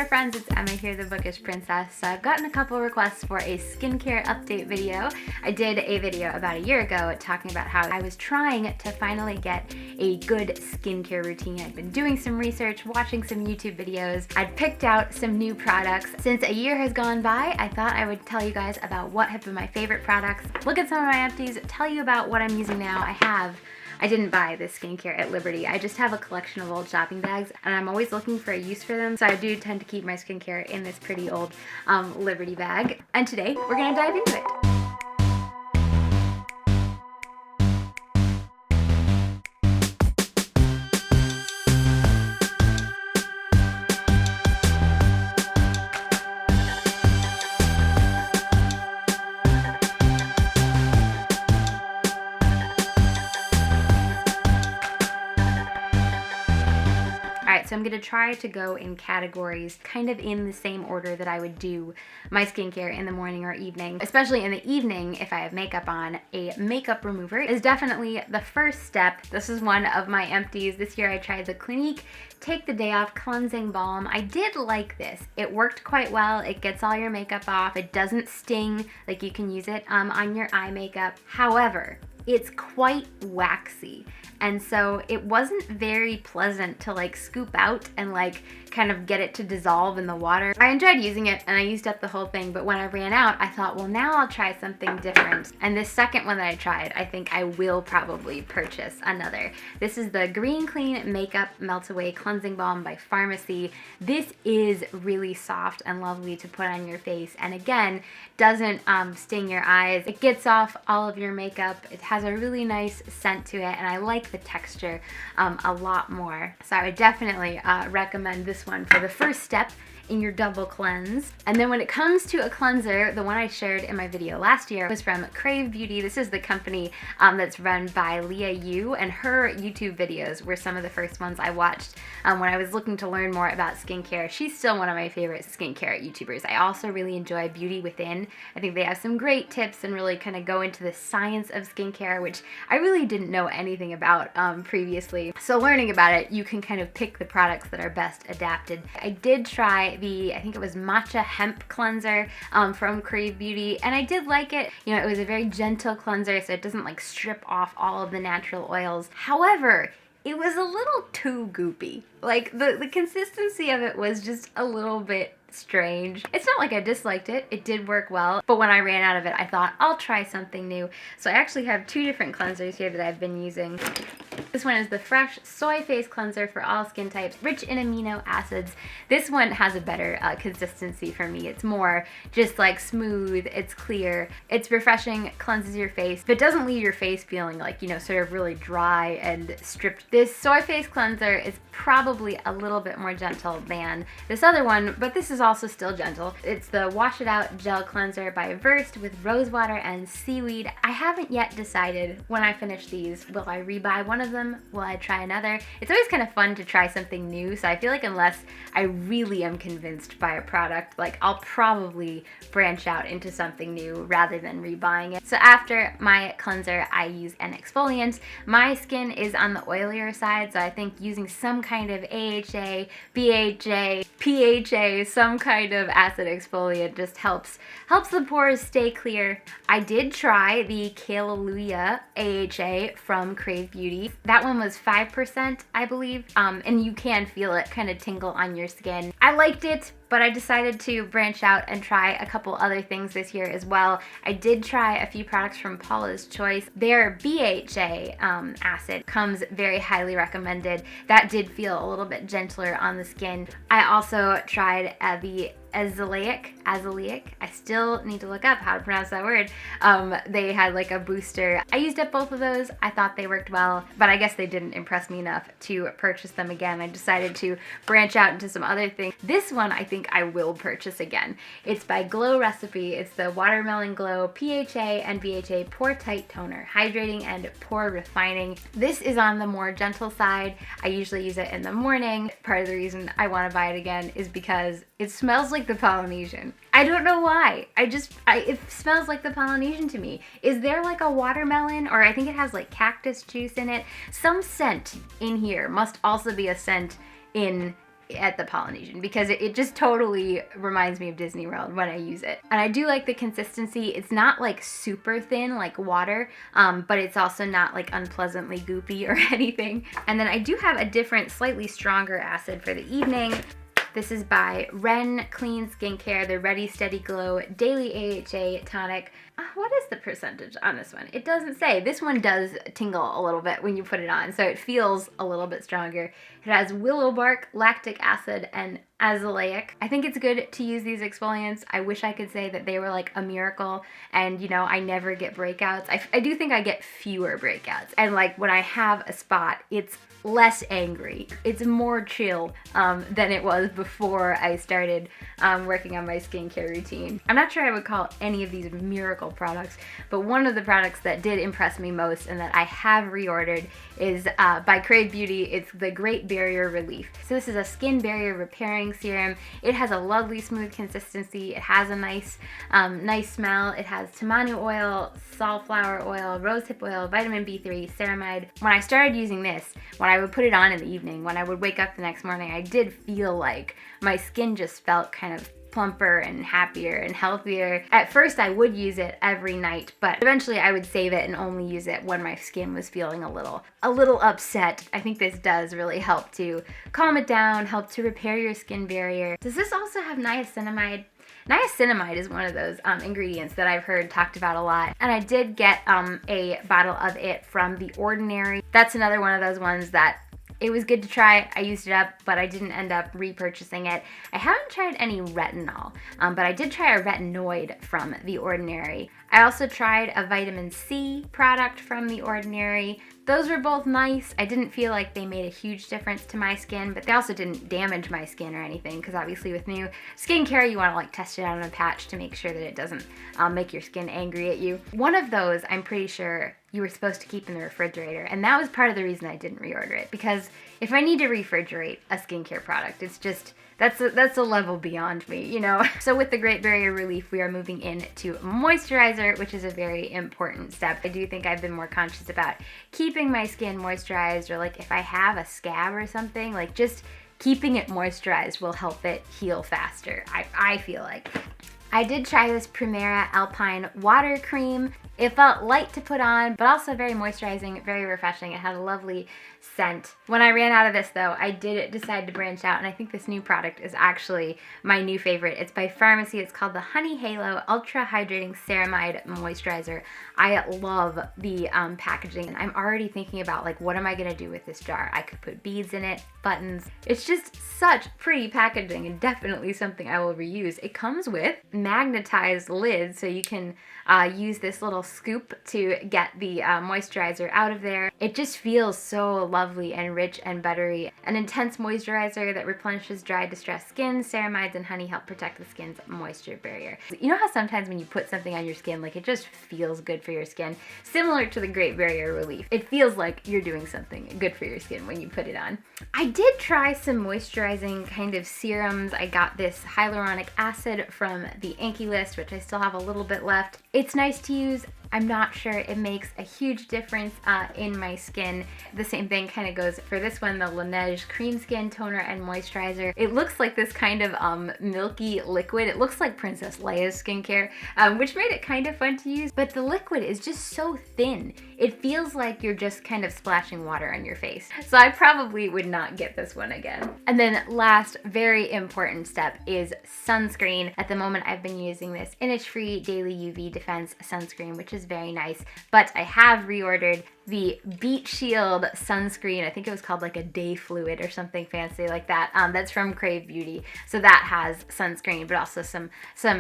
friends, it's Emma here, the Bookish Princess. So I've gotten a couple requests for a skincare update video. I did a video about a year ago talking about how I was trying to finally get a good skincare routine. I'd been doing some research, watching some YouTube videos. I'd picked out some new products. Since a year has gone by, I thought I would tell you guys about what have been my favorite products, look at some of my empties, tell you about what I'm using now. I didn't buy this skincare at Liberty. I just have a collection of old shopping bags and I'm always looking for a use for them. So I do tend to keep my skincare in this pretty old Liberty bag. And today we're gonna dive into it. So I'm gonna try to go in categories kind of in the same order that I would do my skincare in the morning or evening. Especially in the evening, if I have makeup on, a makeup remover is definitely the first step. This is one of my empties. This year I tried the Clinique Take the Day Off Cleansing Balm. I did like this. It worked quite well. It gets all your makeup off. It doesn't sting, like you can use it on your eye makeup. However, it's quite waxy, and so it wasn't very pleasant to like scoop out and like kind of get it to dissolve in the water. I enjoyed using it and I used up the whole thing, but when I ran out, I thought, well, now I'll try something different. And this second one that I tried, I think I will probably purchase another. This is the Green Clean Makeup Melt Away Cleansing Balm by Pharmacy. This is really soft and lovely to put on your face, and again, doesn't sting your eyes. It gets off all of your makeup. It has a really nice scent to it, and I like the texture a lot more. So I would definitely recommend this one for the first step in your double cleanse. And then when it comes to a cleanser, the one I shared in my video last year was from Crave Beauty. This is the company that's run by Leah Yu, and her YouTube videos were some of the first ones I watched when I was looking to learn more about skincare. She's still one of my favorite skincare YouTubers. I also really enjoy Beauty Within. I think they have some great tips and really kind of go into the science of skincare, which I really didn't know anything about previously. So learning about it, you can kind of pick the products that are best adapted. I did try I think it was matcha hemp cleanser from Crave Beauty, and I did like it. You know, it was a very gentle cleanser, so it doesn't like strip off all of the natural oils. However, it was a little too goopy. Like the consistency of it was just a little bit strange. It's not like I disliked it. It did work well, but when I ran out of it, I thought I'll try something new. So I actually have two different cleansers here that I've been using. This one is the Fresh Soy Face Cleanser for all skin types, rich in amino acids. This one has a better consistency for me. It's more just like smooth, it's clear, it's refreshing, cleanses your face, but doesn't leave your face feeling like, you know, sort of really dry and stripped. This Soy Face Cleanser is probably a little bit more gentle than this other one, but this is also still gentle. It's the Wash It Out Gel Cleanser by Versed with rose water and seaweed. I haven't yet decided when I finish these, will I rebuy one of them? Will I try another? It's always kind of fun to try something new, so I feel like unless I really am convinced by a product, like I'll probably branch out into something new rather than rebuying it. So after my cleanser, I use an exfoliant. My skin is on the oilier side, so I think using some kind of AHA, BHA, PHA, some kind of acid exfoliant just helps the pores stay clear. I did try the Hallelujah AHA from Crave Beauty. That one was 5%, I believe, and you can feel it kind of tingle on your skin. I liked it, but I decided to branch out and try a couple other things this year as well. I did try a few products from Paula's Choice. Their BHA acid comes very highly recommended. That did feel a little bit gentler on the skin. I also tried the Azelaic. I still need to look up how to pronounce that word. They had like a booster. I used up both of those. I thought they worked well, but I guess they didn't impress me enough to purchase them again. I decided to branch out into some other things. This one I think I will purchase again. It's by Glow Recipe. It's the Watermelon Glow PHA and BHA Pore Tight Toner, hydrating and pore refining. This is on the more gentle side. I usually use it in the morning. Part of the reason I want to buy it again is because it smells like the Polynesian. I don't know why. It smells like the Polynesian to me. Is there like a watermelon, or I think it has like cactus juice in it? Some scent in here must also be a scent in at the Polynesian because it just totally reminds me of Disney World when I use it. And I do like the consistency. It's not like super thin like water, but it's also not like unpleasantly goopy or anything. And then I do have a different, slightly stronger acid for the evening. This is by Ren Clean Skincare, the Ready Steady Glow Daily AHA Tonic. What is the percentage on this one? It doesn't say. This one does tingle a little bit when you put it on, so it feels a little bit stronger. It has willow bark, lactic acid, and azelaic. I think it's good to use these exfoliants. I wish I could say that they were like a miracle and, you know, I never get breakouts. I do think I get fewer breakouts. And like when I have a spot, it's less angry. It's more chill than it was before I started working on my skincare routine. I'm not sure I would call any of these miracle products, but one of the products that did impress me most and that I have reordered is by Crave Beauty. It's the Great Barrier Relief. So this is a skin barrier repairing serum. It has a lovely smooth consistency. It has a nice smell. It has tamanu oil, safflower oil, rosehip oil, vitamin B3, ceramide. When I started using this, when I would put it on in the evening, when I would wake up the next morning, I did feel like my skin just felt kind of plumper and happier and healthier. At first I would use it every night, but eventually I would save it and only use it when my skin was feeling a little upset. I think this does really help to calm it down, help to repair your skin barrier. Does this also have niacinamide? Niacinamide is one of those ingredients that I've heard talked about a lot, and I did get a bottle of it from The Ordinary. That's another one of those ones that it was good to try. I used it up, but I didn't end up repurchasing it. I haven't tried any retinol, but I did try a retinoid from The Ordinary. I also tried a vitamin C product from The Ordinary. Those were both nice. I didn't feel like they made a huge difference to my skin, but they also didn't damage my skin or anything, because obviously with new skincare, you want to like test it out on a patch to make sure that it doesn't make your skin angry at you. One of those, I'm pretty sure you were supposed to keep in the refrigerator, and that was part of the reason I didn't reorder it, because if I need to refrigerate a skincare product, it's just, that's a level beyond me, you know? So with the Great Barrier Relief, we are moving into moisturizer, which is a very important step. I do think I've been more conscious about keeping my skin moisturized, or like if I have a scab or something, like just keeping it moisturized will help it heal faster, I feel like. I did try this Primera Alpine Water Cream. It felt light to put on, but also very moisturizing, very refreshing. It had a lovely scent. When I ran out of this though, I did decide to branch out, and I think this new product is actually my new favorite. It's by Pharmacy. It's called the Honey Halo Ultra Hydrating Ceramide Moisturizer. I love the packaging, and I'm already thinking about like, what am I gonna do with this jar? I could put beads in it, buttons. It's just such pretty packaging, and definitely something I will reuse. It comes with magnetized lids, so you can use this little scoop to get the moisturizer out of there. It just feels so lovely and rich and buttery. An intense moisturizer that replenishes dry, distressed skin. Ceramides and honey help protect the skin's moisture barrier. You know how sometimes when you put something on your skin, like it just feels good for your skin? Similar to the Great Barrier Relief. It feels like you're doing something good for your skin when you put it on. I did try some moisturizing kind of serums. I got this hyaluronic acid from the Anki list, which I still have a little bit left. It's nice to use. I'm not sure it makes a huge difference in my skin. The same thing kind of goes for this one, the Laneige Cream Skin Toner and Moisturizer. It looks like this kind of milky liquid. It looks like Princess Leia's skincare, which made it kind of fun to use, but the liquid is just so thin. It feels like you're just kind of splashing water on your face. So I probably would not get this one again. And then last, very important step is sunscreen. At the moment, I've been using this Innisfree Daily UV Defense Sunscreen, which is very nice, but I have reordered the Beat Shield sunscreen. I think it was called like a Day Fluid or something fancy like that. That's from Crave Beauty. So that has sunscreen, but also some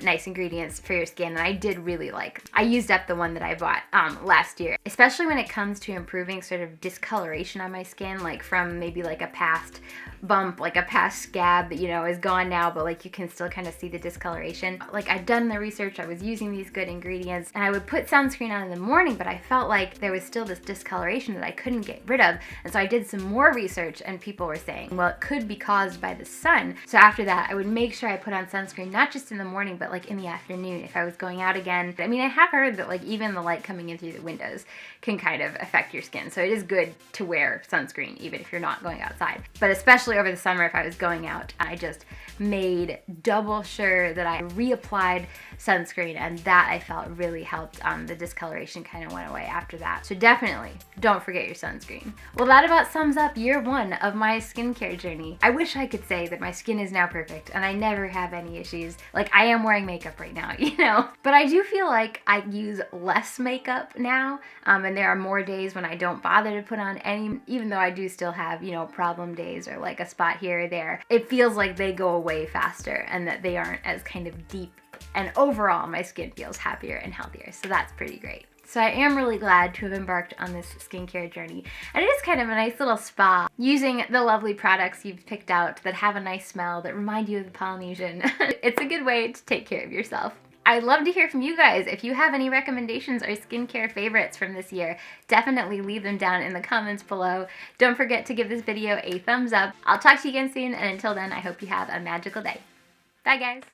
nice ingredients for your skin. And I did really like, I used up the one that I bought last year, especially when it comes to improving sort of discoloration on my skin, like from maybe like a past bump, like a past scab that, you know, is gone now, but like you can still kind of see the discoloration. Like I'd done the research, I was using these good ingredients, and I would put sunscreen on in the morning, but I felt like there was still this discoloration that I couldn't get rid of. And so I did some more research, and people were saying, well, it could be caused by the sun. So after that, I would make sure I put on sunscreen, not just in the morning, but like in the afternoon if I was going out again. I mean, I have heard that like even the light coming in through the windows can kind of affect your skin. So it is good to wear sunscreen even if you're not going outside. But especially over the summer, if I was going out, I just made double sure that I reapplied sunscreen, and that I felt really helped. The discoloration kind of went away after that. So definitely don't forget your sunscreen. Well, that about sums up year 1 of my skincare journey. I wish I could say that my skin is now perfect and I never have any issues. Like, I am wearing makeup right now, you know, but I do feel like I use less makeup now, and there are more days when I don't bother to put on any, even though I do still have, you know, problem days or like a spot here or there. It feels like they go away faster and that they aren't as kind of deep, and overall my skin feels happier and healthier, so that's pretty great. So I am really glad to have embarked on this skincare journey. And it is kind of a nice little spa, using the lovely products you've picked out that have a nice smell, that remind you of the Polynesian. It's a good way to take care of yourself. I'd love to hear from you guys. If you have any recommendations or skincare favorites from this year, definitely leave them down in the comments below. Don't forget to give this video a thumbs up. I'll talk to you again soon, and until then, I hope you have a magical day. Bye, guys.